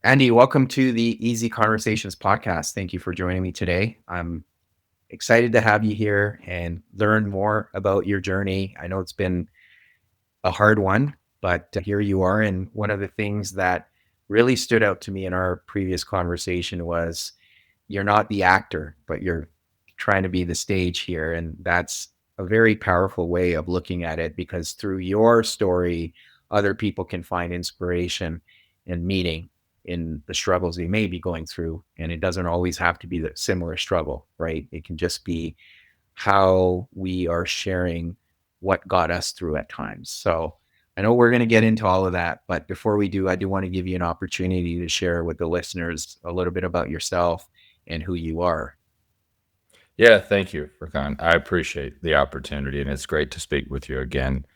Andy, welcome to the Easy Conversations podcast. Thank you for joining me today. I'm excited to have you here and learn more about your journey. I know it's been a hard one, but here you are. And one of the things that really stood out to me in our previous conversation was you're not the actor, but you're trying to be the stage here. And that's a very powerful way of looking at it because through your story, other people can find inspiration and meaning in the struggles they may be going through. And it doesn't always have to be the similar struggle, right? It can just be how we are sharing what got us through at times. So I know we're going to get into all of that, but before we do, I do want to give you an opportunity to share with the listeners a little bit about yourself and who you are. Yeah, thank you, Rakan. I appreciate the opportunity, and it's great to speak with you again.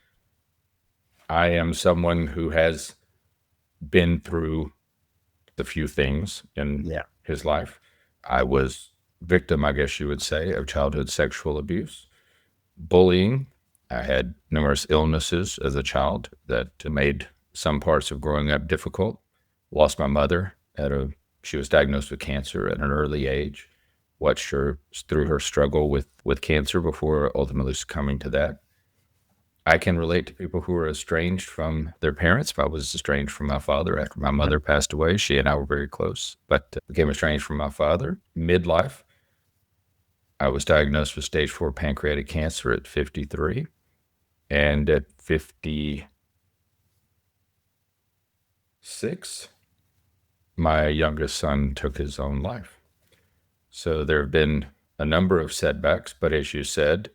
I am someone who has been through a few things in Yeah. his life. I was victim, I guess you would say, of childhood sexual abuse, bullying. I had numerous illnesses as a child that made some parts of growing up difficult. Lost my mother she was diagnosed with cancer at an early age. Watched her through her struggle with cancer before ultimately succumbing to that. I can relate to people who are estranged from their parents. I was estranged from my father after my mother passed away. She and I were very close, but became estranged from my father midlife. I was diagnosed with stage 4 pancreatic cancer at 53, and at 56, my youngest son took his own life. So there have been a number of setbacks, but as you said,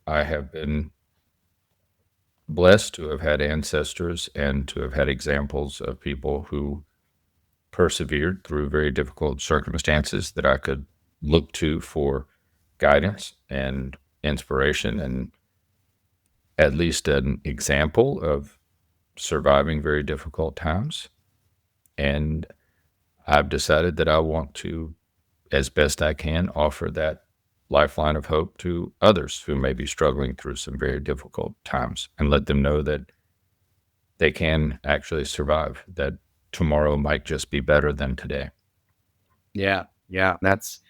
I have been blessed to have had ancestors and to have had examples of people who persevered through very difficult circumstances that I could look to for guidance and inspiration and at least an example of surviving very difficult times. And I've decided that I want to, as best I can, offer that lifeline of hope to others who may be struggling through some very difficult times and let them know that they can actually survive, that tomorrow might just be better than today. Yeah. Yeah. That's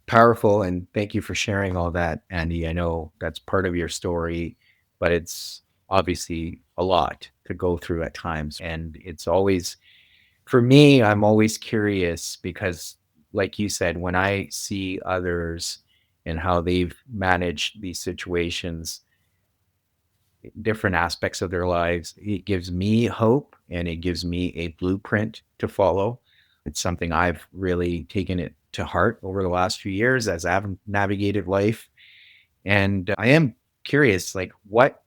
powerful. And thank you for sharing all that, Andy. I know that's part of your story, but it's obviously a lot to go through at times. And it's always, for me, I'm always curious because, like you said, when I see others and how they've managed these situations, different aspects of their lives, it gives me hope and it gives me a blueprint to follow. It's something I've really taken it to heart over the last few years as I've navigated life. And I am curious, like, what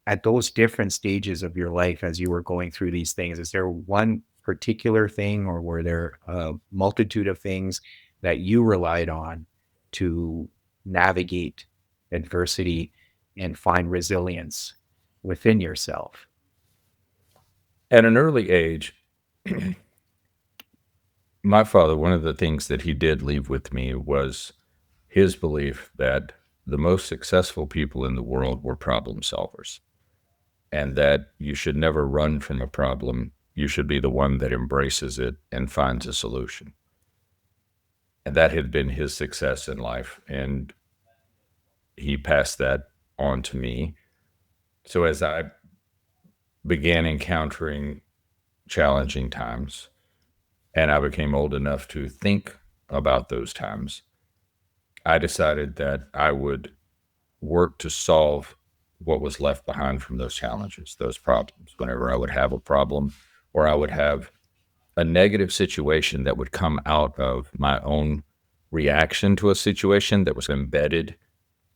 at those different stages of your life as you were going through these things, is there one particular thing or were there a multitude of things that you relied on to navigate adversity and find resilience within yourself? At an early age, my father, one of the things that he did leave with me was his belief that the most successful people in the world were problem solvers and that you should never run from a problem. You should be the one that embraces it and finds a solution. And that had been his success in life. And he passed that on to me. So as I began encountering challenging times and I became old enough to think about those times, I decided that I would work to solve what was left behind from those challenges, those problems. Whenever I would have a problem or I would have a negative situation that would come out of my own reaction to a situation that was embedded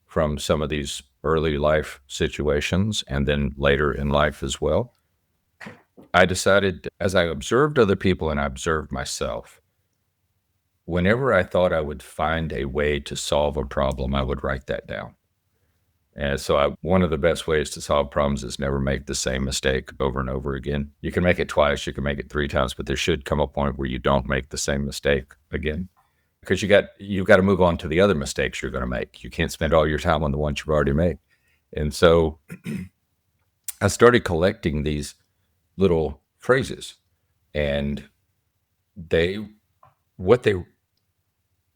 from some of these early life situations and then later in life as well, I decided as I observed other people and I observed myself, whenever I thought I would find a way to solve a problem, I would write that down. And so one of the best ways to solve problems is never make the same mistake over and over again. You can make it twice, you can make it 3 times, but there should come a point where you don't make the same mistake again. Because you've got to move on to the other mistakes you're going to make. You can't spend all your time on the ones you've already made. And so I started collecting these little phrases And they what they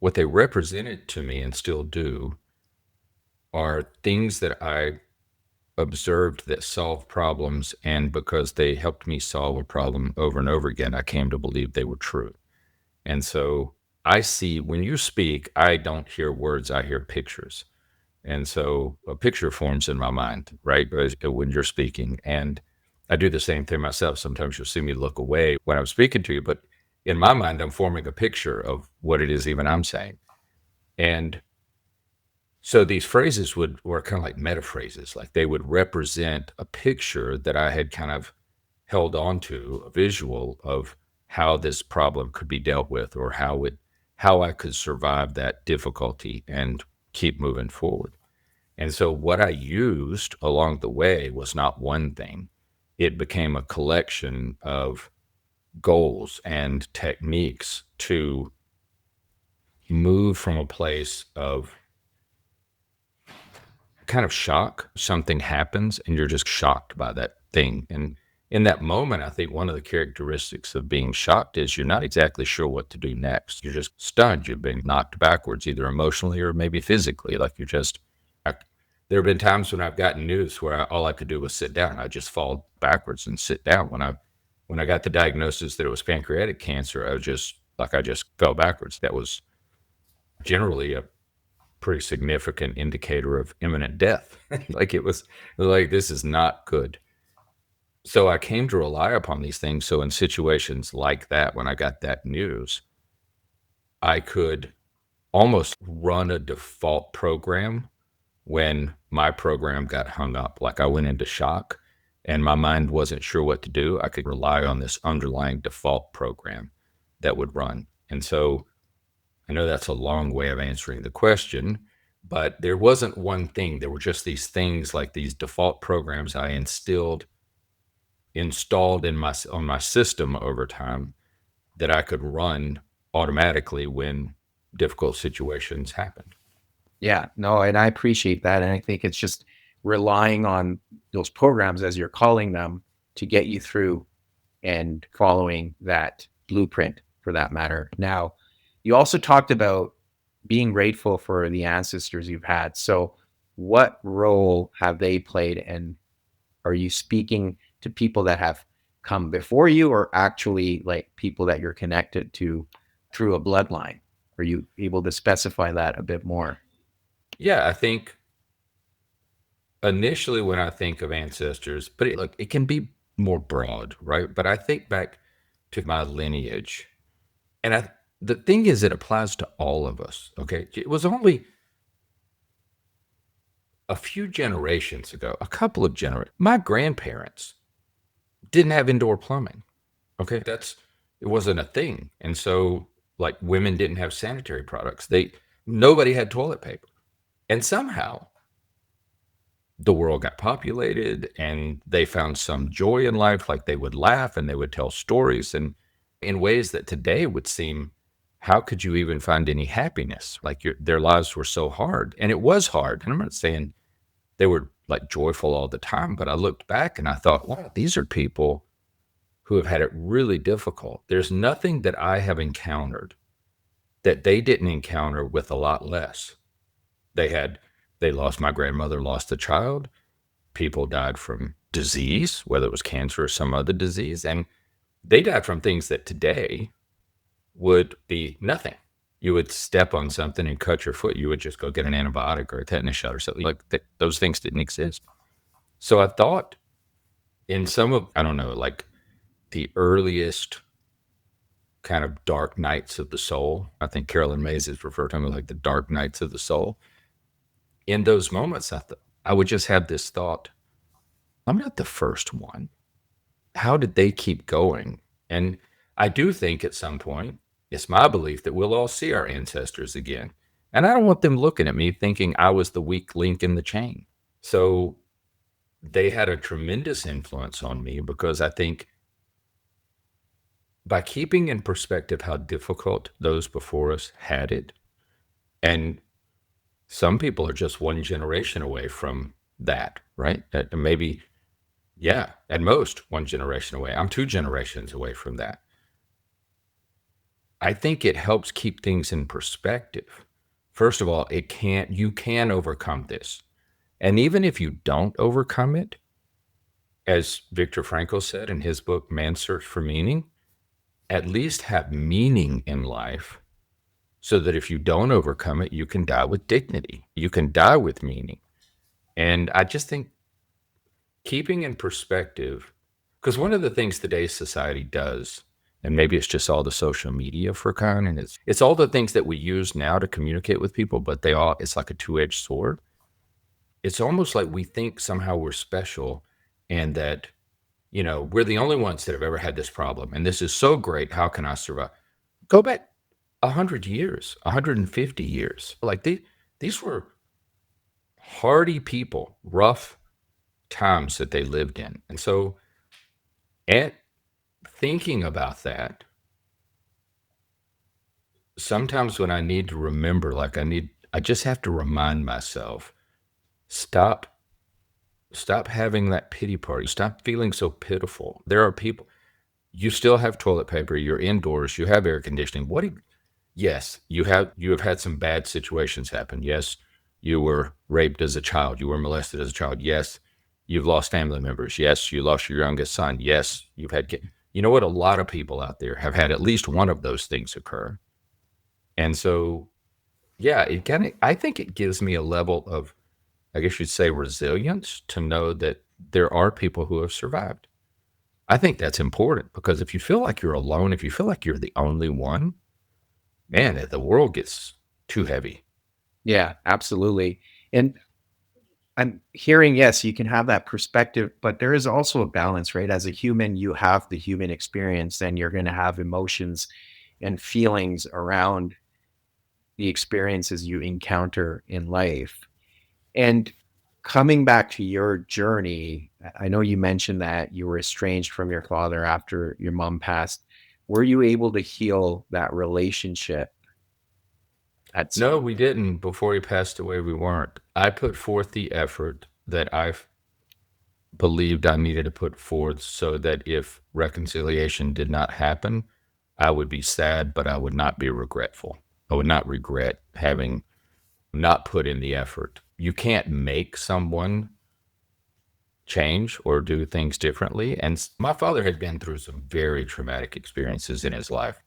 what they represented to me and still do are things that I observed that solve problems, and because they helped me solve a problem over and over again, I came to believe they were true. And so I see when you speak, I don't hear words, I hear pictures. And so a picture forms in my mind, right? When you're speaking. And I do the same thing myself. Sometimes you'll see me look away when I'm speaking to you, but in my mind, I'm forming a picture of what it is even I'm saying. And so these phrases were kind of like meta phrases, like they would represent a picture that I had kind of held on to, a visual of how this problem could be dealt with, or how I could survive that difficulty and keep moving forward. And so what I used along the way was not one thing. It became a collection of goals and techniques to move from a place of kind of shock. Something happens and you're just shocked by that thing. And in that moment, I think one of the characteristics of being shocked is you're not exactly sure what to do next. You're just stunned. You've been knocked backwards, either emotionally or maybe physically. Like you're just, I, there have been times when I've gotten news where all I could do was sit down. I just fall backwards and sit down. When I got the diagnosis that it was pancreatic cancer, I just fell backwards. That was generally a pretty significant indicator of imminent death. Like it was like, this is not good. So I came to rely upon these things. So in situations like that, when I got that news, I could almost run a default program when my program got hung up. Like I went into shock and my mind wasn't sure what to do. I could rely on this underlying default program that would run. And so I know that's a long way of answering the question, but there wasn't one thing. There were just these things, like these default programs I installed in my on my system over time, that I could run automatically when difficult situations happened. Yeah, no, and I appreciate that. And I think it's just relying on those programs, as you're calling them, to get you through and following that blueprint for that matter. Now, you also talked about being grateful for the ancestors you've had. So, what role have they played? And are you speaking to people that have come before you, or actually like people that you're connected to through a bloodline? Are you able to specify that a bit more? Yeah, I think initially when I think of ancestors, but look, it can be more broad, right? But I think back to my lineage, and the thing is, it applies to all of us. Okay, it was only a few generations ago, a couple of generations, my grandparents didn't have indoor plumbing. Okay, it wasn't a thing, and so like women didn't have sanitary products. Nobody had toilet paper, and somehow the world got populated and they found some joy in life. Like they would laugh and they would tell stories, and in ways that today would seem, how could you even find any happiness? Like their lives were so hard, and it was hard. And I'm not saying they were like joyful all the time, but I looked back and I thought, wow, these are people who have had it really difficult. There's nothing that I have encountered that they didn't encounter with a lot less. They had, they lost, my grandmother lost a child. People died from disease, whether it was cancer or some other disease. And they died from things that today would be nothing. You would step on something and cut your foot. You would just go get an antibiotic or a tetanus shot or something. Like those things didn't exist. So I thought in some of, I don't know, like the earliest kind of dark nights of the soul. I think Carolyn Mays is referred to them as like the dark nights of the soul. In those moments, I would just have this thought, I'm not the first one. How did they keep going? And I do think at some point, it's my belief that we'll all see our ancestors again. And I don't want them looking at me thinking I was the weak link in the chain. So they had a tremendous influence on me, because I think by keeping in perspective how difficult those before us had it, and some people are just one generation away from that, right? Maybe, yeah, at most one generation away. I'm two generations away from that. I think it helps keep things in perspective. First of all, you can overcome this. And even if you don't overcome it, as Viktor Frankl said in his book, Man's Search for Meaning, at least have meaning in life so that if you don't overcome it, you can die with dignity. You can die with meaning. And I just think keeping in perspective, because one of the things today's society does, and maybe it's just all the social media for kind, and it's all the things that we use now to communicate with people, but it's like a two-edged sword. It's almost like we think somehow we're special and that, we're the only ones that have ever had this problem. And this is so great. How can I survive? Go back 100 years, 150 years. Like these were hardy people, rough times that they lived in. And so, at thinking about that, sometimes when I need to remember, I just have to remind myself, stop, stop having that pity party. Stop feeling so pitiful. There are people, you still have toilet paper, you're indoors, you have air conditioning. Yes, you have had some bad situations happen. Yes, you were raped as a child. You were molested as a child. Yes, you've lost family members. Yes, you lost your youngest son. Yes, you've had you know what? A lot of people out there have had at least one of those things occur. And so, yeah, I think it gives me a level of, I guess you'd say, resilience to know that there are people who have survived. I think that's important because if you feel like you're alone, if you feel like you're the only one, man, the world gets too heavy. Yeah, absolutely. And I'm hearing, yes, you can have that perspective, but there is also a balance, right? As a human, you have the human experience, and you're going to have emotions and feelings around the experiences you encounter in life. And coming back to your journey, I know you mentioned that you were estranged from your father after your mom passed. Were you able to heal that relationship at No, we didn't. Before he passed away, we weren't. I put forth the effort that I believed I needed to put forth so that if reconciliation did not happen, I would be sad, but I would not be regretful. I would not regret having not put in the effort. You can't make someone change or do things differently. And my father had been through some very traumatic experiences in his life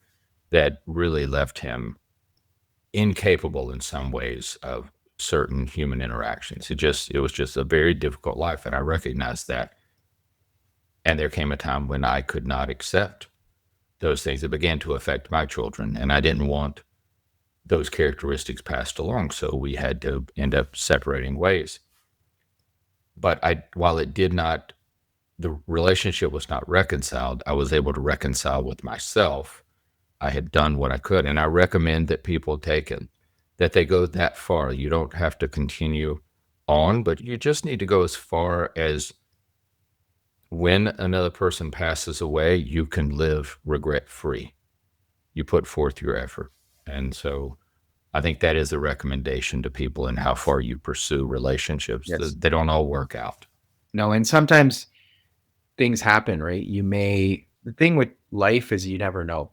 that really left him incapable in some ways of certain human interactions. It was just a very difficult life. And I recognized that. And there came a time when I could not accept those things that began to affect my children. And I didn't want those characteristics passed along. So we had to end up separating ways. But while the relationship was not reconciled, I was able to reconcile with myself. I had done what I could. And I recommend that people take it, that they go that far. You don't have to continue on, but you just need to go as far as when another person passes away, you can live regret free. You put forth your effort. And so I think that is a recommendation to people in how far you pursue relationships. yes. They don't all work out. No, and sometimes things happen, right? The thing with life is you never know,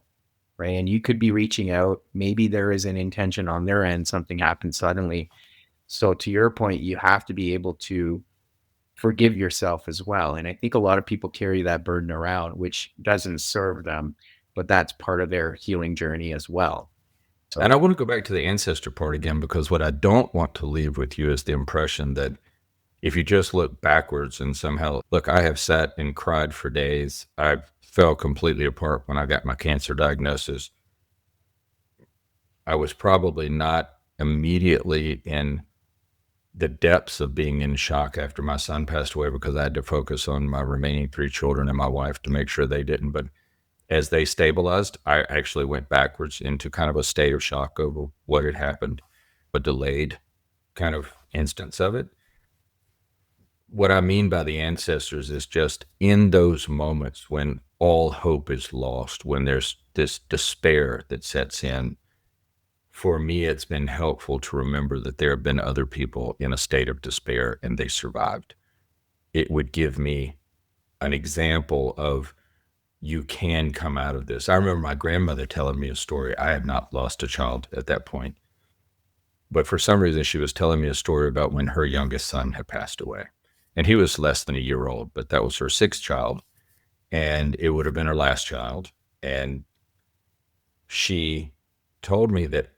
right? And you could be reaching out. Maybe there is an intention on their end, something happens suddenly. So, to your point, you have to be able to forgive yourself as well. And I think a lot of people carry that burden around, which doesn't serve them, but that's part of their healing journey as well. And So, I want to go back to the ancestor part again, because what I don't want to leave with you is the impression that if you just look backwards and somehow, look, I have sat and cried for days. I fell completely apart when I got my cancer diagnosis. I was probably not immediately in the depths of being in shock after my son passed away because I had to focus on my remaining three children and my wife to make sure they didn't. But as they stabilized, I actually went backwards into kind of a state of shock over what had happened, a delayed kind of instance of it. What I mean by the ancestors is just in those moments when all hope is lost, when there's this despair that sets in, for me, it's been helpful to remember that there have been other people in a state of despair and they survived. It would give me an example of you can come out of this. I remember my grandmother telling me a story. I had not lost a child at that point, but for some reason, she was telling me a story about when her youngest son had passed away. And he was less than a year old, but that was her sixth child. And it would have been her last child. And she told me that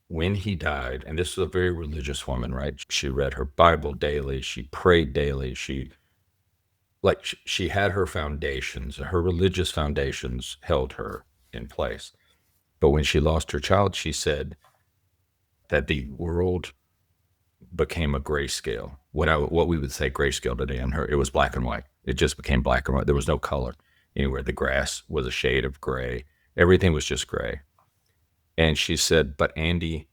when he died, and this was a very religious woman, right? She read her Bible daily, she prayed daily, she had her foundations, her religious foundations held her in place. But when she lost her child, she said that the world became a grayscale. What we would say grayscale today on her, it was black and white. It just became black and white. There was no color anywhere. The grass was a shade of gray. Everything was just gray. And she said, "But Andy,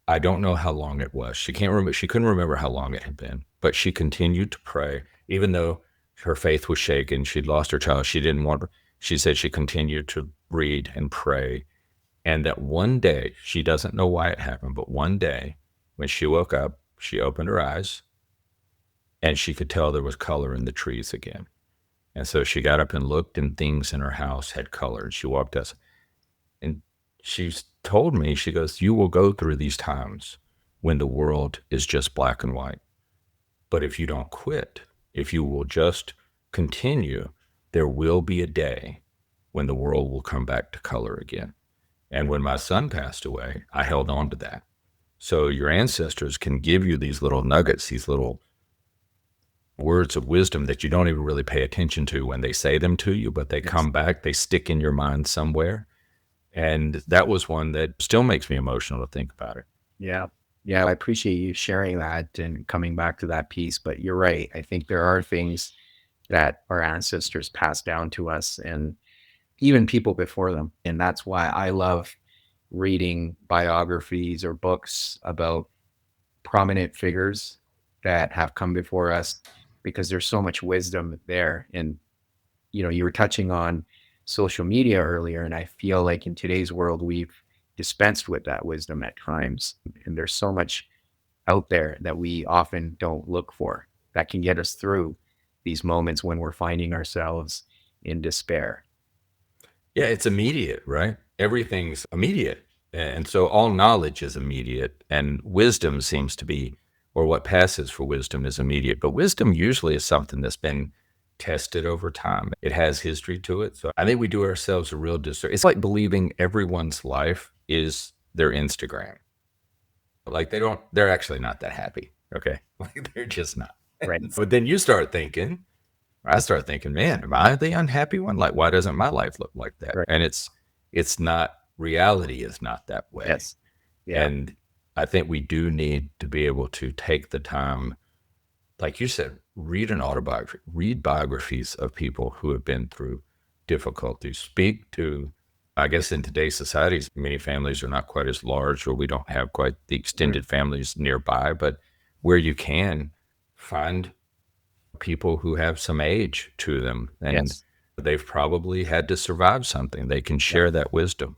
I don't know how long it was." She can't remember. She couldn't remember how long it had been, but she continued to pray, even though her faith was shaken. She'd lost her child. She didn't want. She said she continued to read and pray, and that one day, she doesn't know why it happened, but one day, when she woke up, she opened her eyes, and she could tell there was color in the trees again. And so she got up and looked, and things in her house had color. And she walked us, and she's told me, she goes, "You will go through these times when the world is just black and white. But if you don't quit, if you will just continue, there will be a day when the world will come back to color again." And when my son passed away, I held on to that. So your ancestors can give you these little nuggets, these little words of wisdom that you don't even really pay attention to when they say them to you, but they Yes. come back, they stick in your mind somewhere. And that was one that still makes me emotional to think about it. Yeah. Yeah. I appreciate you sharing that and coming back to that piece. But you're right. I think there are things that our ancestors passed down to us and even people before them. And that's why I love reading biographies or books about prominent figures that have come before us because there's so much wisdom there. And, you were touching on social media earlier, and I feel like in today's world, we've dispensed with that wisdom at times. And there's so much out there that we often don't look for that can get us through these moments when we're finding ourselves in despair. Yeah, it's immediate, right? Everything's immediate. And so all knowledge is immediate, and wisdom seems to be, or what passes for wisdom is immediate. But wisdom usually is something that's been tested over time. It has history to it. So I think we do ourselves a real disservice. It's like believing everyone's life is their Instagram. Like they're actually not that happy. Okay. Like they're just not. Right. But then I start thinking, man, am I the unhappy one? Like, why doesn't my life look like that? Right. And it's not, reality is not that way. Yes. Yeah. And I think we do need to be able to take the time, like you said, read an autobiography, read biographies of people who have been through difficulties, speak to, I guess in today's societies, many families are not quite as large, or we don't have quite the Mhm. extended families nearby, but where you can find people who have some age to them, and Yes. they've probably had to survive something. They can Yeah. share that wisdom.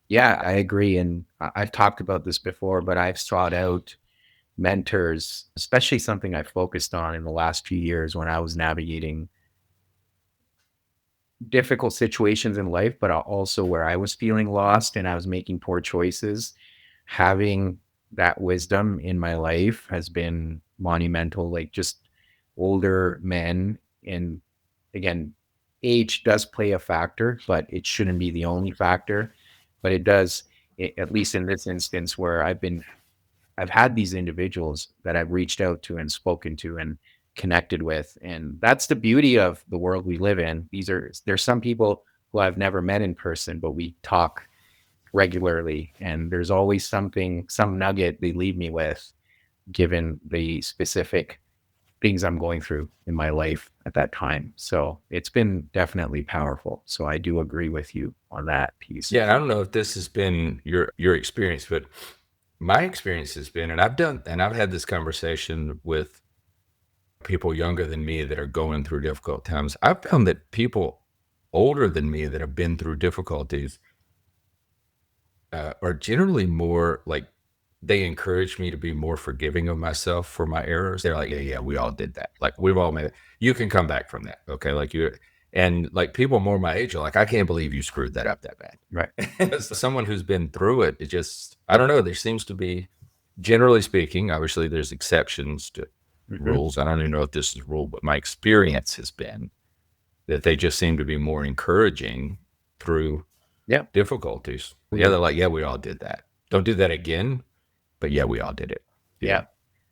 Yeah, I agree. And I've talked about this before, but I've sought out mentors, especially something I focused on in the last few years when I was navigating difficult situations in life, but also where I was feeling lost and I was making poor choices. Having that wisdom in my life has been monumental. Like just older men, and again, age does play a factor, but it shouldn't be the only factor. But it does, at least in this instance, where I've had these individuals that I've reached out to and spoken to and connected with. And that's the beauty of the world we live in. There's some people who I've never met in person, but we talk regularly. And there's always some nugget they leave me with, given the specific things I'm going through in my life at that time. So it's been definitely powerful. So I do agree with you on that piece. Yeah, and I don't know if this has been your experience, but my experience has been, and I've had this conversation with people younger than me that are going through difficult times. I've found that people older than me that have been through difficulties are generally more like, they encourage me to be more forgiving of myself for my errors. They're like, yeah, yeah, we all did that. Like we've all made it. You can come back from that. Okay. Like you, And like people more my age are like, I can't believe you screwed that up that bad. Right. As someone who's been through it, it just, I don't know, there seems to be, generally speaking, obviously there's exceptions to Hmm. rules. I don't even know if this is a rule, but my experience has been that they just seem to be more encouraging through Yeah. difficulties. We Yeah, they're like, yeah, we all did that. Don't do that again, but yeah, we all did it. Yeah. Yeah.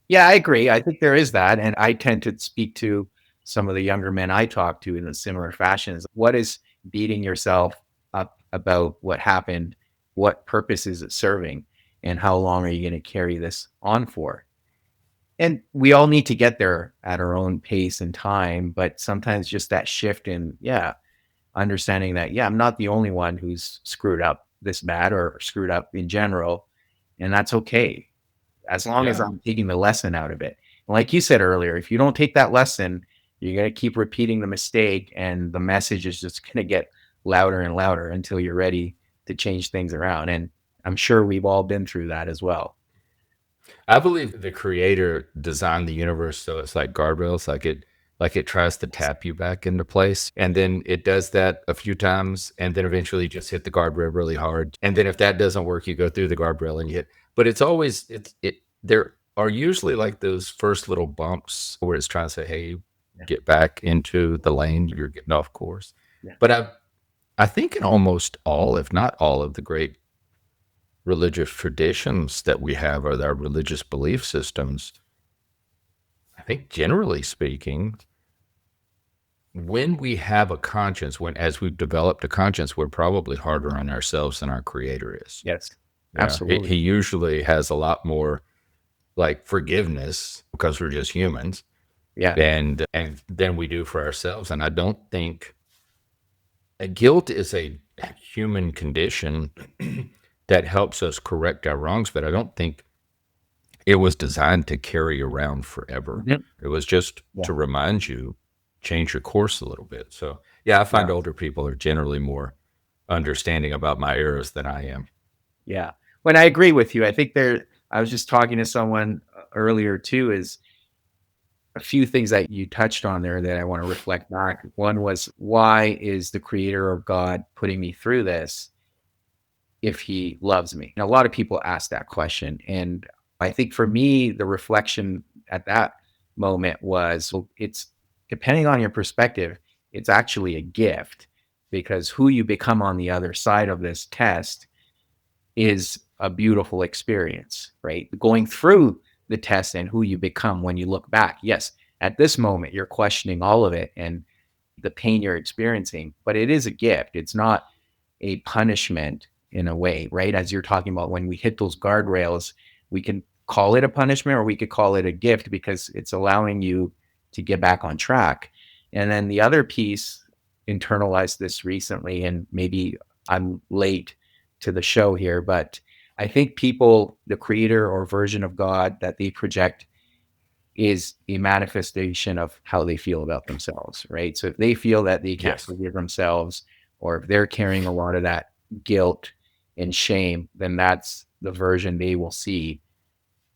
Yeah, I agree. I think there is that. And I tend to speak to some of the younger men I talk to in a similar fashions. What is beating yourself up about what happened? What purpose is it serving? And how long are you going to carry this on for? And we all need to get there at our own pace and time. But sometimes just that shift in, yeah, understanding that, yeah, I'm not the only one who's screwed up this bad or screwed up in general. And that's okay as long as Yeah. I'm taking the lesson out of it. And like you said earlier, if you don't take that lesson, you're going to keep repeating the mistake and the message is just going to get louder and louder until you're ready to change things around. And I'm sure we've all been through that as well. I believe the creator designed the universe so it's like guardrails, like it tries to tap you back into place. And then it does that a few times and then eventually you just hit the guardrail really hard. And then if that doesn't work, you go through the guardrail and you hit. But it's always it there are usually like those first little bumps where it's trying to say, hey, Yeah. get back into the lane, you're getting off course. Yeah. But I think in almost all, if not all, of the great religious traditions that we have or our religious belief systems, I think generally speaking, when we have a conscience, when as we've developed a conscience, we're probably harder on ourselves than our creator is. Yes. Yeah. He Absolutely. usually has a lot more like forgiveness because we're just humans Yeah. and than we do for ourselves. And I don't think guilt is a human condition that helps us correct our wrongs, but I don't think it was designed to carry around forever. Mhm. It was just Yeah. to remind you, change your course a little bit. So, yeah, I find Yeah. older people are generally more understanding about my errors than I am. Yeah. When I agree with you, I think I was just talking to someone earlier too, is a few things that you touched on there that I want to reflect back. One was, why is the creator or God putting me through this if he loves me? And a lot of people ask that question. And I think for me, the reflection at that moment was, well, it's depending on your perspective, it's actually a gift because who you become on the other side of this test is a beautiful experience, right? Going through the test and who you become when you look back. Yes, at this moment, you're questioning all of it and the pain you're experiencing, but it is a gift. It's not a punishment in a way, right? As you're talking about, when we hit those guardrails, we can call it a punishment or we could call it a gift because it's allowing you to get back on track. And then the other piece, internalized this recently, and maybe I'm late to the show here, but I think people, the creator or version of God that they project is a manifestation of how they feel about themselves, right? So if they feel that they can't Yes. forgive themselves, or if they're carrying a lot of that guilt and shame, then that's the version they will see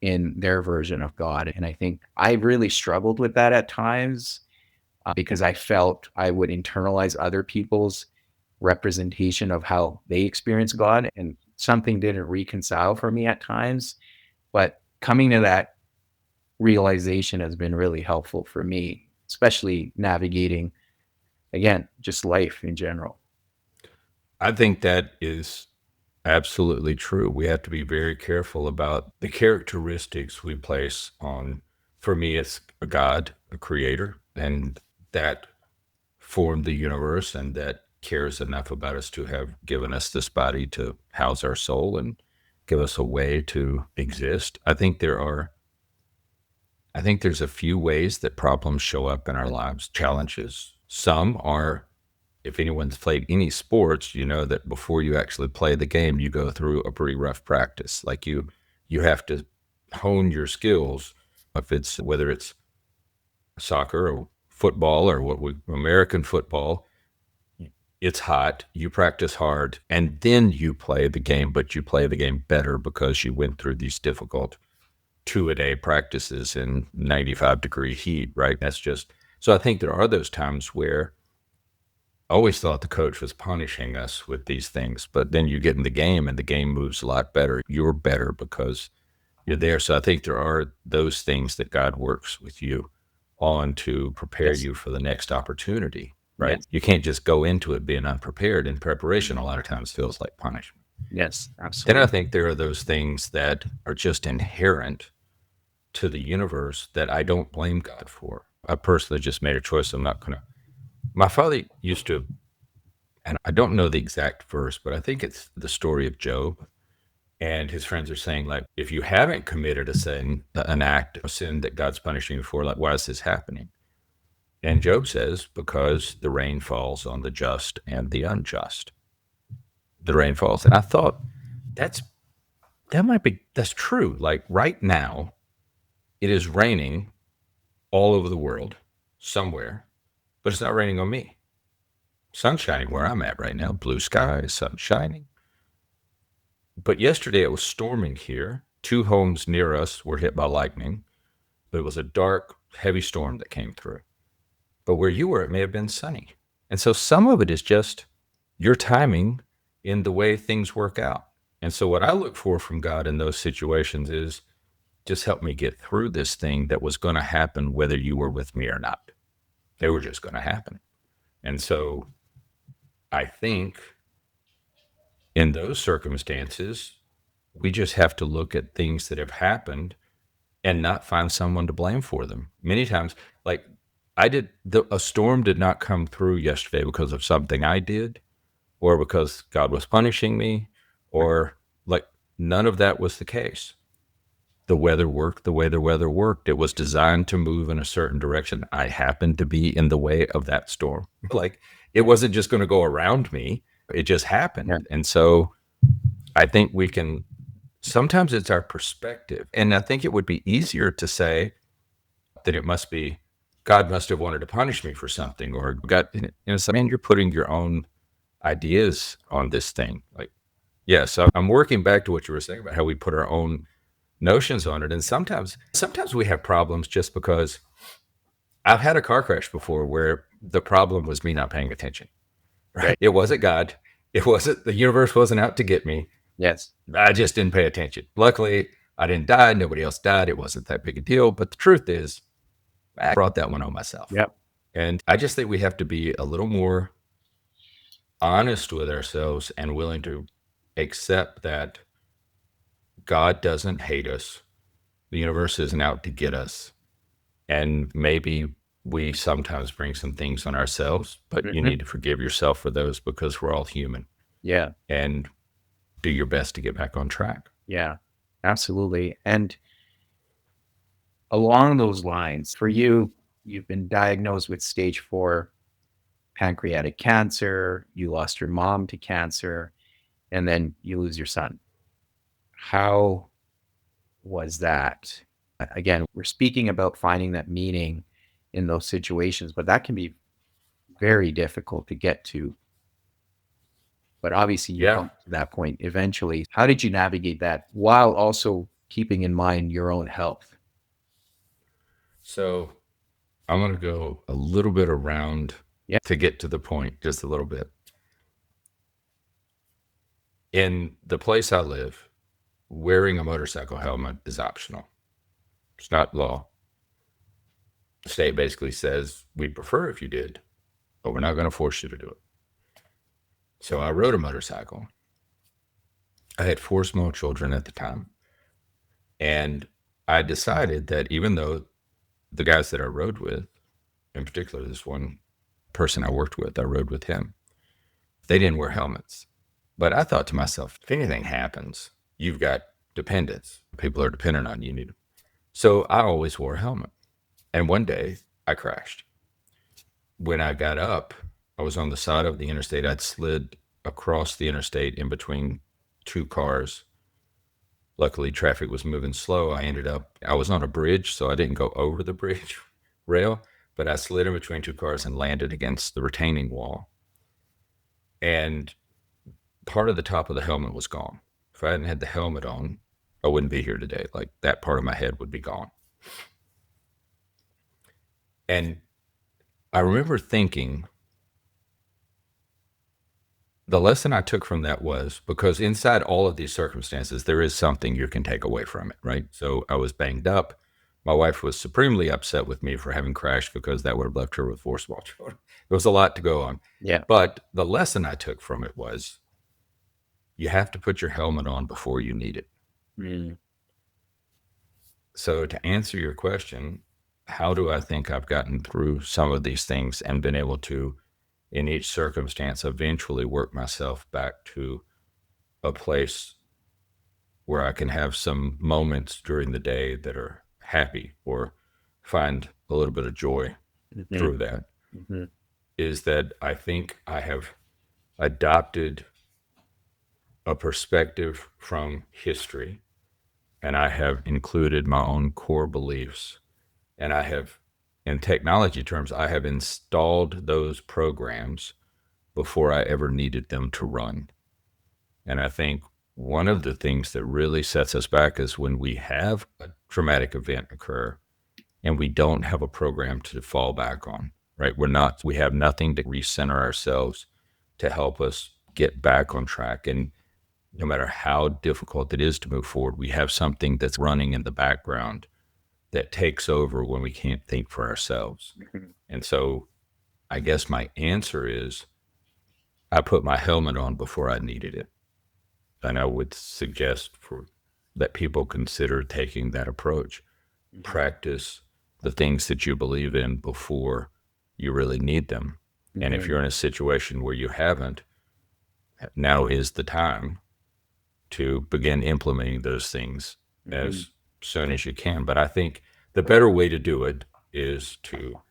in their version of God. And I think I really struggled with that at times because I felt I would internalize other people's representation of how they experience God, and something didn't reconcile for me at times. But coming to that realization has been really helpful for me, especially navigating, again, just life in general. I think that is absolutely true. We have to be very careful about the characteristics we place on, for me, it's a God, a creator, and that formed the universe and that cares enough about us to have given us this body to house our soul and give us a way to exist. I think there's a few ways that problems show up in our lives, challenges. Some are, if anyone's played any sports, you know that before you actually play the game, you go through a pretty rough practice. Like you have to hone your skills. If it's whether it's soccer or football or what we American football, it's hot, you practice hard, and then you play the game, but you play the game better because you went through these difficult two-a-day practices in 95-degree heat, right? That's just so I think there are those times where I always thought the coach was punishing us with these things, but then you get in the game and the game moves a lot better. You're better because you're there. So I think there are those things that God works with you on to prepare Yes. you for the next opportunity, right? Yes. You can't just go into it being unprepared, and preparation a lot of times feels like punishment. Yes. Then I Absolutely. think there are those things that are just inherent to the universe that I don't blame God for. I personally just made a choice. I'm not going to. My father used to, and I don't know the exact verse, but I think it's the story of Job. And his friends are saying, like, if you haven't committed a sin, an act of sin that God's punishing you for, like, why is this happening? And Job says, because the rain falls on the just and the unjust. The rain falls. And I thought, that's that's true. Like right now, it is raining all over the world somewhere, but it's not raining on me. Sun's shining where I'm at right now, blue sky, sun shining. But yesterday it was storming here. Two homes near us were hit by lightning, but it was a dark, heavy storm that came through. But where you were, it may have been sunny. And so some of it is just your timing in the way things work out. And so what I look for from God in those situations is just help me get through this thing that was going to happen whether you were with me or not. They were just going to happen. And so I think in those circumstances, we just have to look at things that have happened and not find someone to blame for them. Many times, like a storm did not come through yesterday because of something I did or because God was punishing me or like none of that was the case. The weather worked the way the weather worked. It was designed to move in a certain direction. I happened to be in the way of that storm. Like it wasn't just going to go around me, it just Yeah. happened. And so I think we can sometimes it's our perspective. And I think it would be easier to say that it must be God must have wanted to punish me for something, or God, it's like, man, you're putting your own ideas on this thing. Like, yeah, so I'm working back to what you were saying about how we put our own notions on it. And sometimes we have problems just because I've had a car crash before where the problem was me not paying attention. Right. Right. It wasn't God. It wasn't the universe wasn't out to get me. Yes. I just didn't pay attention. Luckily, I didn't die. Nobody else died. It wasn't that big a deal. But the truth is, I brought that one on myself. Yep. And I just think we have to be a little more honest with ourselves and willing to accept that God doesn't hate us. The universe isn't out to get us. And maybe we sometimes bring some things on ourselves, but you Hmm. need to forgive yourself for those because we're all human Yeah. and do your best to get back on track. Yeah. Absolutely. And along those lines, for you, you've been diagnosed with stage 4 pancreatic cancer. You lost your mom to cancer, and then you lose your son. How was that? Again, we're speaking about finding that meaning in those situations, but that can be very difficult to get to. But obviously, you Yeah. come to that point eventually. How did you navigate that while also keeping in mind your own health? So I'm going to go a little bit around Yeah. to get to the point just a little bit. In the place I live, wearing a motorcycle helmet is optional. It's not law. The state basically says we'd prefer if you did, but we're not going to force you to do it. So I rode a motorcycle. I had four small children at the time. And I decided that even though the guys that I rode with, in particular, this one person I worked with, I rode with him, they didn't wear helmets. But I thought to myself, if anything happens, you've got dependents. People are dependent on you. So I always wore a helmet. And one day I crashed. When I got up, I was on the side of the interstate. I'd slid across the interstate in between two cars. Luckily, traffic was moving slow. I was on a bridge, so I didn't go over the bridge rail, but I slid in between two cars and landed against the retaining wall. And part of the top of the helmet was gone. If I hadn't had the helmet on, I wouldn't be here today. Like that part of my head would be gone. And I remember thinking, The lesson I took from that was because inside all of these circumstances, there is something you can take away from it, right? So I was banged up. My wife was supremely upset with me for having crashed because that would have left her with 4 small children. It was a lot to go on. Yeah. But the lesson I took from it was you have to put your helmet on before you need it. Mm. So to answer your question, how do I think I've gotten through some of these things and been able to, in each circumstance, eventually work myself back to a place where I can have some moments during the day that are happy or find a little bit of joy Mhm. through that, Mhm. is that I think I have adopted a perspective from history and I have included my own core beliefs. And I have, in technology terms, I have installed those programs before I ever needed them to run. And I think one of the things that really sets us back is when we have a traumatic event occur and we don't have a program to fall back on, right? We have nothing to recenter ourselves to help us get back on track. And no matter how difficult it is to move forward, we have something that's running in the background that takes over when we can't think for ourselves. Mhm. And so I guess my answer is I put my helmet on before I needed it. And I would suggest for that people consider taking that approach. Mhm. Practice the things that you believe in before you really need them. And if Mhm. you're in a situation where you haven't, now is the time to begin implementing those things Mhm. as soon as you can. But I think the better way to do it is to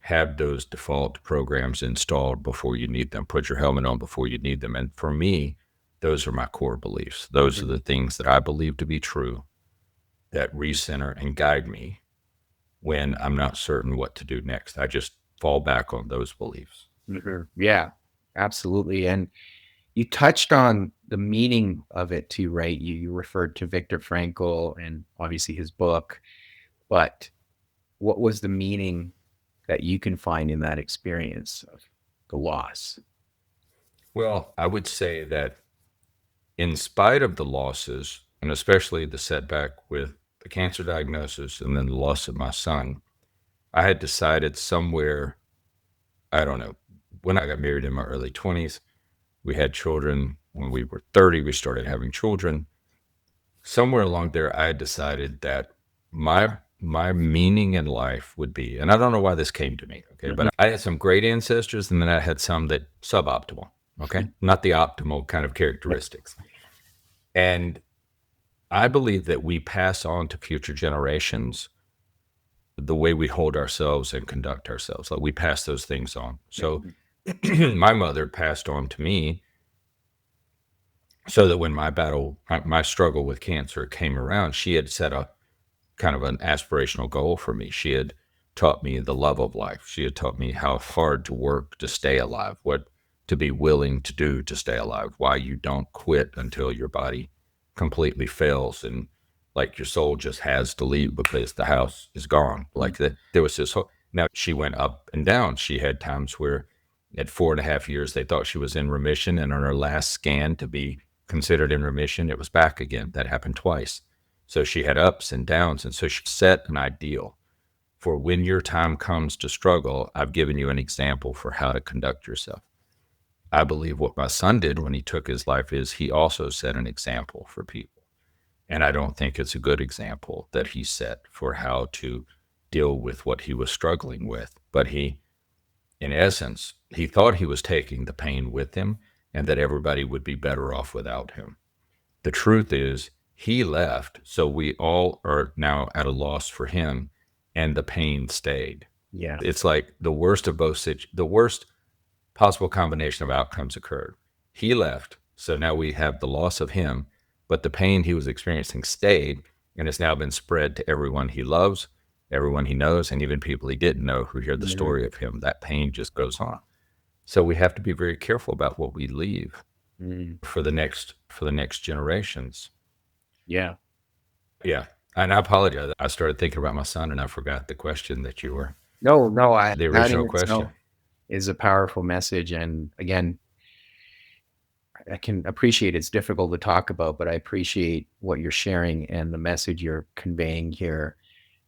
have those default programs installed before you need them. Put your helmet on before you need them. And for me, those are my core beliefs. Those are Mhm. the things that I believe to be true that recenter and guide me when I'm not certain what to do next. I just fall back on those beliefs. Mhm. Yeah, absolutely. And you touched on the meaning of it too, right? You referred to Viktor Frankl and obviously his book, but what was the meaning that you can find in that experience of the loss? Well, I would say that in spite of the losses, and especially the setback with the cancer diagnosis and then the loss of my son, I had decided somewhere, I don't know, when I got married in my early 20s, we had children. When we were 30, we started having children. Somewhere along there, I had decided that my meaning in life would be, and I don't know why this came to me, okay, but Mhm. I had some great ancestors, and then I had some that suboptimal, okay, not the optimal kind of Yeah. characteristics. And I believe that we pass on to future generations the way we hold ourselves and conduct ourselves. Like we pass those things on. So Mhm. my mother passed on to me so that when my struggle with cancer came around, she had set a kind of an aspirational goal for me. She had taught me the love of life. She had taught me how hard to work to stay alive, what to be willing to do to stay alive, why you don't quit until your body completely fails and like your soul just has to leave because the house is gone. Mhm. Like that, there was this whole. Now she went up and down. She had times where at 4.5 years they thought she was in remission, and on her last scan to be considered in remission, it was back again. That happened twice. So she had ups and downs. And so she set an ideal for when your time comes to struggle. I've given you an example for how to conduct yourself. I believe what my son did when he took his life is he also set an example for people. And I don't think it's a good example that he set for how to deal with what he was struggling with. But he, in essence, he thought he was taking the pain with him and that everybody would be better off without him. The truth is, he left, so we all are now at a loss for him, and the pain stayed. Yeah. It's like the worst of the worst possible combination of outcomes occurred. He left, so now we have the loss of him, but the pain he was experiencing stayed, and it's now been spread to everyone he loves, everyone he knows, and even people he didn't know who hear the Mhm. story of him. That pain just goes on. So we have to be very careful about what we leave Mhm. for the next generations. Yeah. Yeah. And I apologize. I started thinking about my son and I forgot the question that you were, No, no, I the that in original question. itself is a powerful message, and again, I can appreciate it's difficult to talk about, but I appreciate what you're sharing and the message you're conveying here.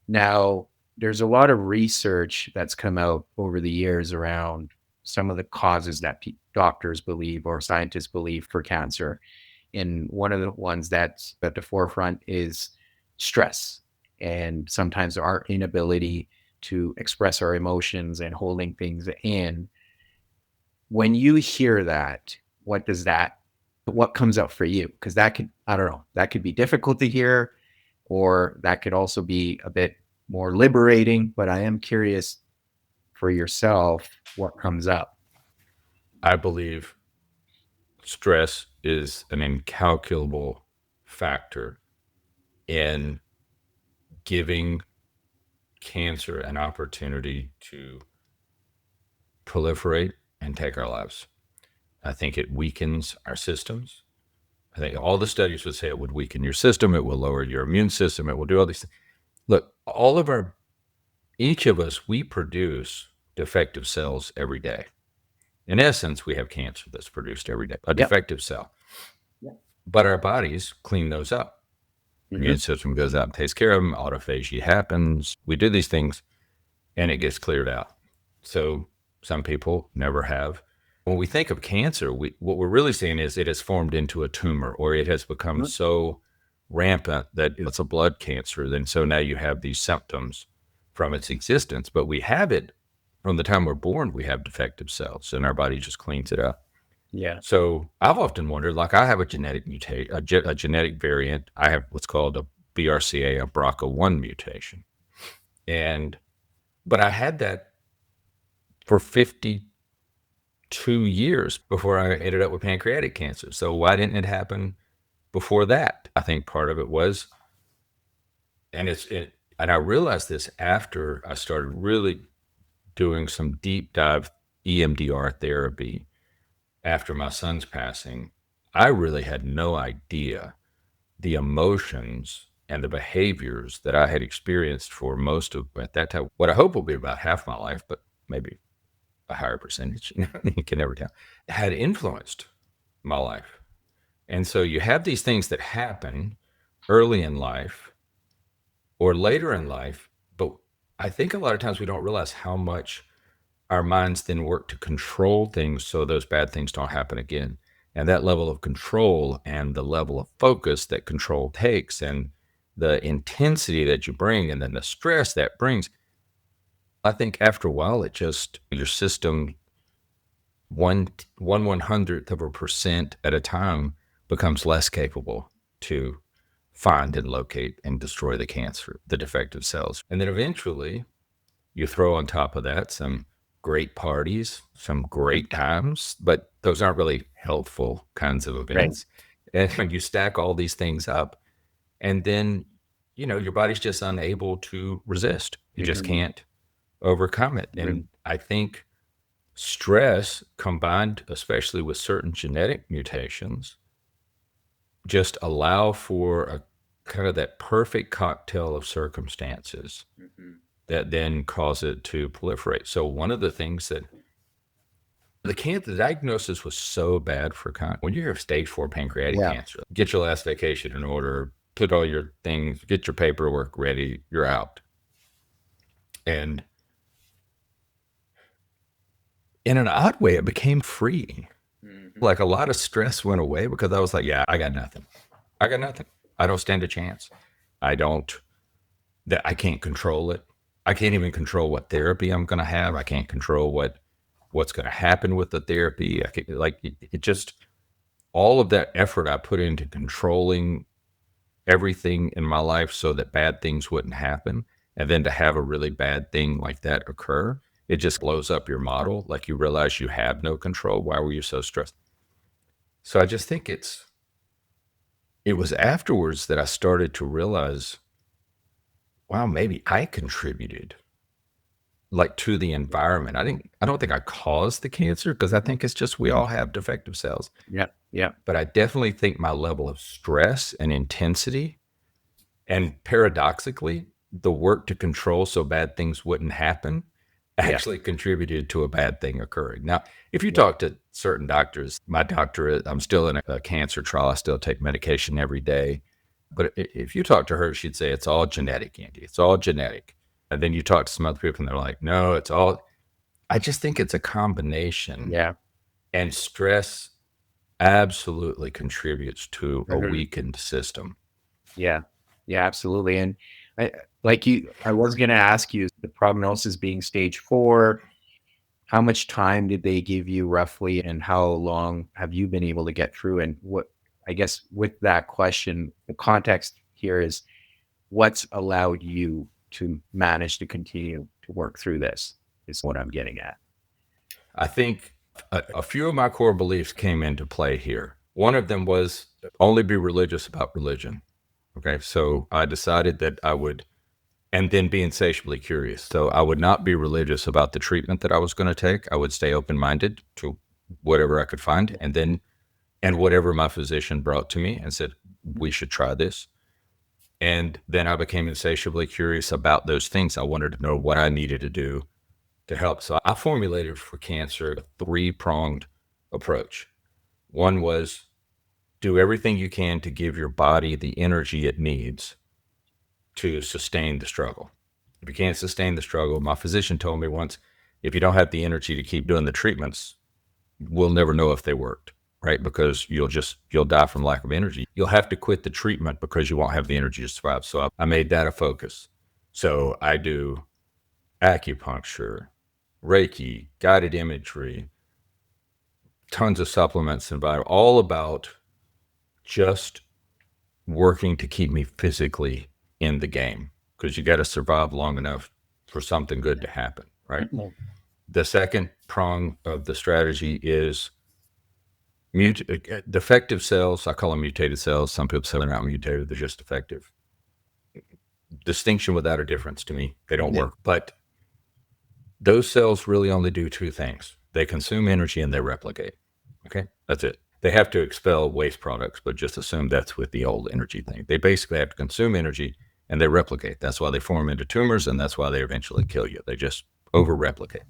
Now, there's a lot of research that's come out over the years around some of the causes that doctors believe or scientists believe for cancer. And one of the ones that's at the forefront is stress and sometimes our inability to express our emotions and holding things in. When you hear that, what does that, what comes up for you? Because that could, I don't know, that could be difficult to hear, or that could also be a bit more liberating. But I am curious for yourself what comes up. I believe stress is an incalculable factor in giving cancer an opportunity to proliferate and take our lives. I think it weakens our systems. I think all the studies would say it would weaken your system, it will lower your immune system, it will do all these things. Look, each of us, we produce defective cells every day. In essence, we have cancer that's produced every day, a Yep. defective cell. But our bodies clean those up. Hmm. Immune system goes out and takes care of them. Autophagy happens. We do these things and it gets cleared out. So some people never have. When we think of cancer, what we're really seeing is it has formed into a tumor or it has become so rampant that it's a blood cancer. Then so now you have these symptoms from its existence, but we have it from the time we're born. We have defective cells and our body just cleans it up. Yeah. So I've often wondered, like I have a genetic mutate, a genetic variant. I have what's called a BRCA, a BRCA1 mutation. And, but I had that for 52 years before I ended up with pancreatic cancer. So why didn't it happen before that? I think part of it was, and I realized this after I started really doing some deep dive EMDR therapy after my son's passing. I really had no idea the emotions and the behaviors that I had experienced for most of at that time, what I hope will be about half my life, but maybe a higher percentage, you can never tell, had influenced my life. And so you have these things that happen early in life or later in life, but I think a lot of times we don't realize how much our minds then work to control things so those bad things don't happen again. And that level of control and the level of focus that control takes and the intensity that you bring and then the stress that brings, I think after a while, it just, your system, one hundredth of a percent at a time becomes less capable to find and locate and destroy the cancer, the defective cells. And then eventually you throw on top of that some great parties, some great times, but those aren't really healthful kinds of Right. events. And when you stack all these things up, and then, your body's just unable to resist. You just Hmm. can't overcome it. And I think stress combined, especially with certain genetic mutations, just allow for a kind of that perfect cocktail of circumstances that then cause it to proliferate. So one of the things that the diagnosis was so bad for when you have stage 4 pancreatic Yeah. cancer, get your last vacation in order, put all your things, get your paperwork ready, you're out. And in an odd way, it became free. Hmm. Like a lot of stress went away because I was like, yeah, I got nothing. I got nothing. I don't stand a chance. I don't, that I can't control it. I can't even control what therapy I'm going to have. I can't control what's going to happen with the therapy. I can, like it just all of that effort I put into controlling everything in my life so that bad things wouldn't happen, and then to have a really bad thing like that occur, it just blows up your model. Like you realize you have no control. Why were you so stressed? So I just think it was afterwards that I started to realize, wow, maybe I contributed like to the environment. I don't think I caused the cancer because I think it's just we all have defective cells. Yeah. Yeah. But I definitely think my level of stress and intensity and paradoxically the work to control so bad things wouldn't happen Yeah. actually contributed to a bad thing occurring. Now, if you Yeah. talk to certain doctors, my doctor, I'm still in a cancer trial. I still take medication every day. But if you talk to her, she'd say it's all genetic, Andy. It's all genetic. And then you talk to some other people and they're like, no, it's all. I just think it's a combination. Yeah. And stress absolutely contributes to a Mhm. weakened system. Yeah. Yeah, absolutely. And I was going to ask you the prognosis being stage 4, how much time did they give you roughly and how long have you been able to get through? And what, I guess with that question, the context here is what's allowed you to manage to continue to work through this is what I'm getting at. I think a few of my core beliefs came into play here. One of them was only be religious about religion. Okay. So I decided that I would, and then be insatiably curious. So I would not be religious about the treatment that I was going to take. I would stay open minded to whatever I could find. And whatever my physician brought to me and said, we should try this. And then I became insatiably curious about those things. I wanted to know what I needed to do to help. So I formulated for cancer a three-pronged approach. One was do everything you can to give your body the energy it needs to sustain the struggle. If you can't sustain the struggle, my physician told me once, if you don't have the energy to keep doing the treatments, we'll never know if they worked, right? Because you'll die from lack of energy. You'll have to quit the treatment because you won't have the energy to survive. So I made that a focus. So I do acupuncture, Reiki, guided imagery, tons of supplements and all about just working to keep me physically in the game because you got to survive long enough for something good to happen, right? Mhm. The second prong of the strategy is defective cells. I call them mutated cells. Some people say they're not mutated, they're just defective. Distinction without a difference to me. They don't Yeah. work. But those cells really only do two things: they consume energy and they replicate. Okay, that's it. They have to expel waste products, but just assume that's with the old energy thing. They basically have to consume energy and they replicate. That's why they form into tumors and that's why they eventually kill you. They just over replicate.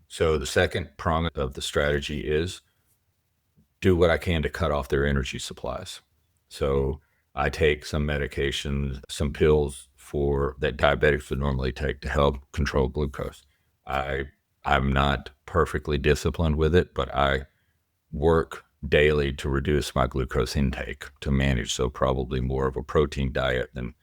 So the second prong of the strategy is do what I can to cut off their energy supplies. So I take some medications, some pills for that diabetics would normally take to help control glucose. I I'm not perfectly disciplined with it, but I work daily to reduce my glucose intake to manage. So probably more of a protein diet than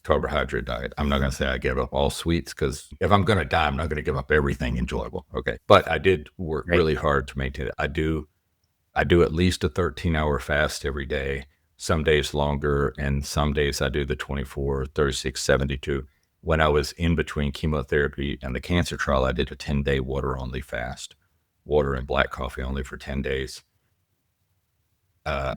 carbohydrate diet. I'm not going to say I give up all sweets because if I'm going to die, I'm not going to give up everything enjoyable. Okay. But I did work Right. really hard to maintain it. I do at least a 13-hour fast every day, some days longer, and some days I do the 24, 36, 72. When I was in between chemotherapy and the cancer trial, I did a 10-day water only fast, water and black coffee only for 10 days. I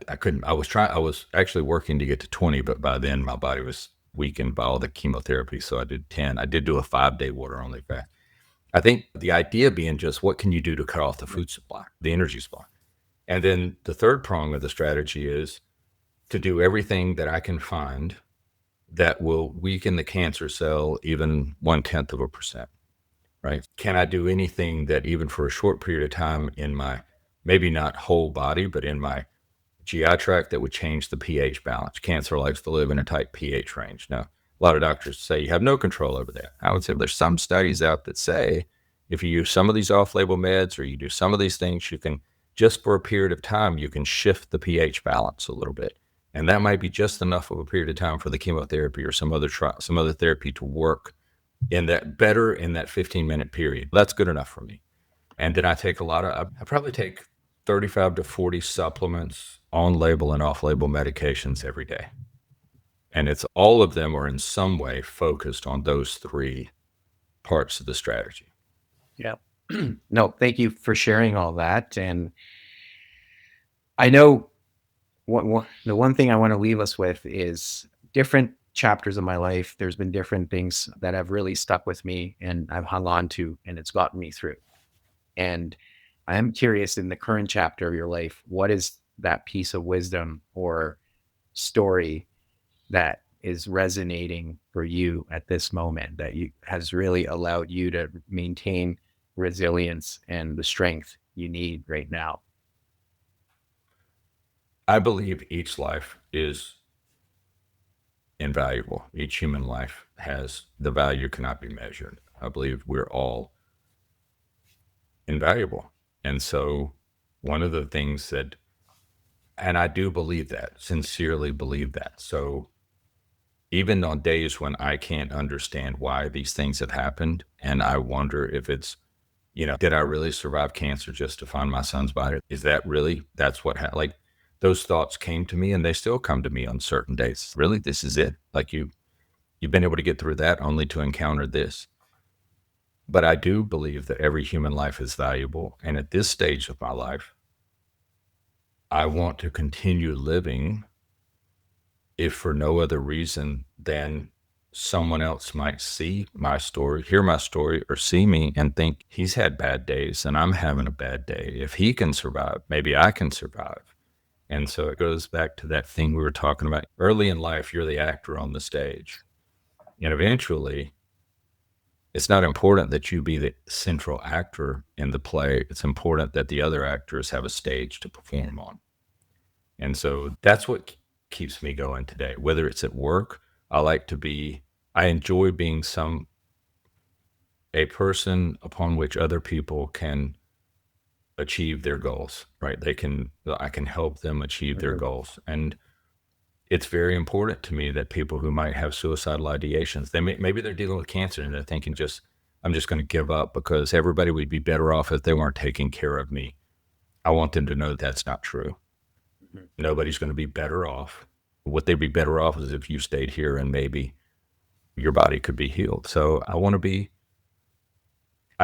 was actually working to get to 20, but by then my body was weakened by all the chemotherapy. So I did 10. I did do a 5-day water only fast. I think the idea being just what can you do to cut off the food supply, the energy supply? And then the third prong of the strategy is to do everything that I can find that will weaken the cancer cell even 1/10%, right? Can I do anything that even for a short period of time in my, maybe not whole body, but in my GI tract that would change the pH balance? Cancer likes to live in a tight pH range. Now, a lot of doctors say you have no control over that. I would say there's some studies out that say if you use some of these off-label meds or you do some of these things, you can just for a period of time you can shift the pH balance a little bit, and that might be just enough of a period of time for the chemotherapy or some other therapy to work in that better in that 15-minute period. That's good enough for me. And then I take I probably take 35 to 40 supplements, on label and off label medications every day. And it's all of them are in some way focused on those three parts of the strategy. Yeah. No, thank you for sharing all that. And I know the one thing I want to leave us with is different chapters of my life. There's been different things that have really stuck with me and I've hung on to, and it's gotten me through. And I am curious in the current chapter of your life, what is that piece of wisdom or story that is resonating for you at this moment that you has really allowed you to maintain resilience and the strength you need right now? I believe each life is invaluable. Each human life has the value cannot be measured. I believe we're all invaluable. And so, one of the things that, and I do believe that, sincerely believe that. So, even on days when I can't understand why these things have happened, and I wonder if it's, did I really survive cancer just to find my son's body? Is that really, that's what, like, those thoughts came to me and they still come to me on certain days. Really, this is it? Like, you've been able to get through that only to encounter this. But I do believe that every human life is valuable. And at this stage of my life, I want to continue living, if for no other reason than someone else might see my story, hear my story, or see me and think he's had bad days and I'm having a bad day. If he can survive, maybe I can survive. And so it goes back to that thing we were talking about early in life. You're the actor on the stage. And eventually, it's not important that you be the central actor in the play. It's important that the other actors have a stage to perform on. And so that's what keeps me going today. Whether it's at work, I enjoy being a person upon which other people can achieve their goals, right? I can help them achieve their Mhm. goals. And it's very important to me that people who might have suicidal ideations, maybe they're dealing with cancer and they're thinking I'm just going to give up because everybody would be better off if they weren't taking care of me. I want them to know that's not true. Mhm. Nobody's going to be better off. What they'd be better off is if you stayed here and maybe your body could be healed. So I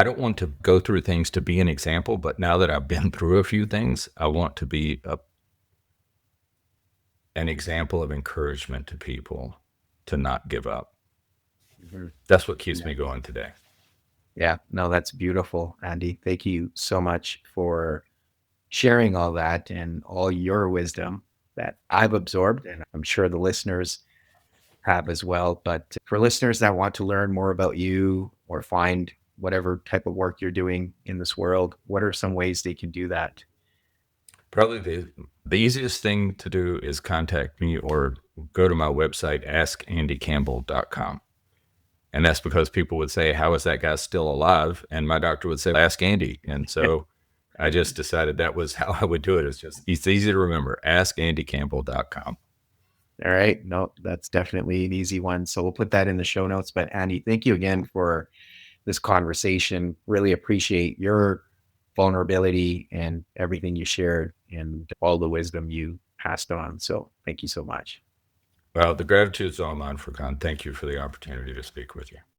don't want to go through things to be an example, but now that I've been through a few things, I want to be an example of encouragement to people to not give up. Mhm. That's what keeps Yeah. me going today. Yeah. No, that's beautiful, Andy. Thank you so much for sharing all that and all your wisdom that I've absorbed, and I'm sure the listeners have as well. But for listeners that want to learn more about you or find whatever type of work you're doing in this world, what are some ways they can do that? Probably the easiest thing to do is contact me or go to my website, askandycampbell.com. And that's because people would say, "How is that guy still alive?" And my doctor would say, "Ask Andy." And so I just decided that was how I would do it. It's easy to remember, askandycampbell.com. All right. No, that's definitely an easy one. So we'll put that in the show notes. But Andy, thank you again for this conversation. Really appreciate your vulnerability and everything you shared and all the wisdom you passed on. So thank you so much. Well, the gratitude's all mine for Con. Thank you for the opportunity to speak with you.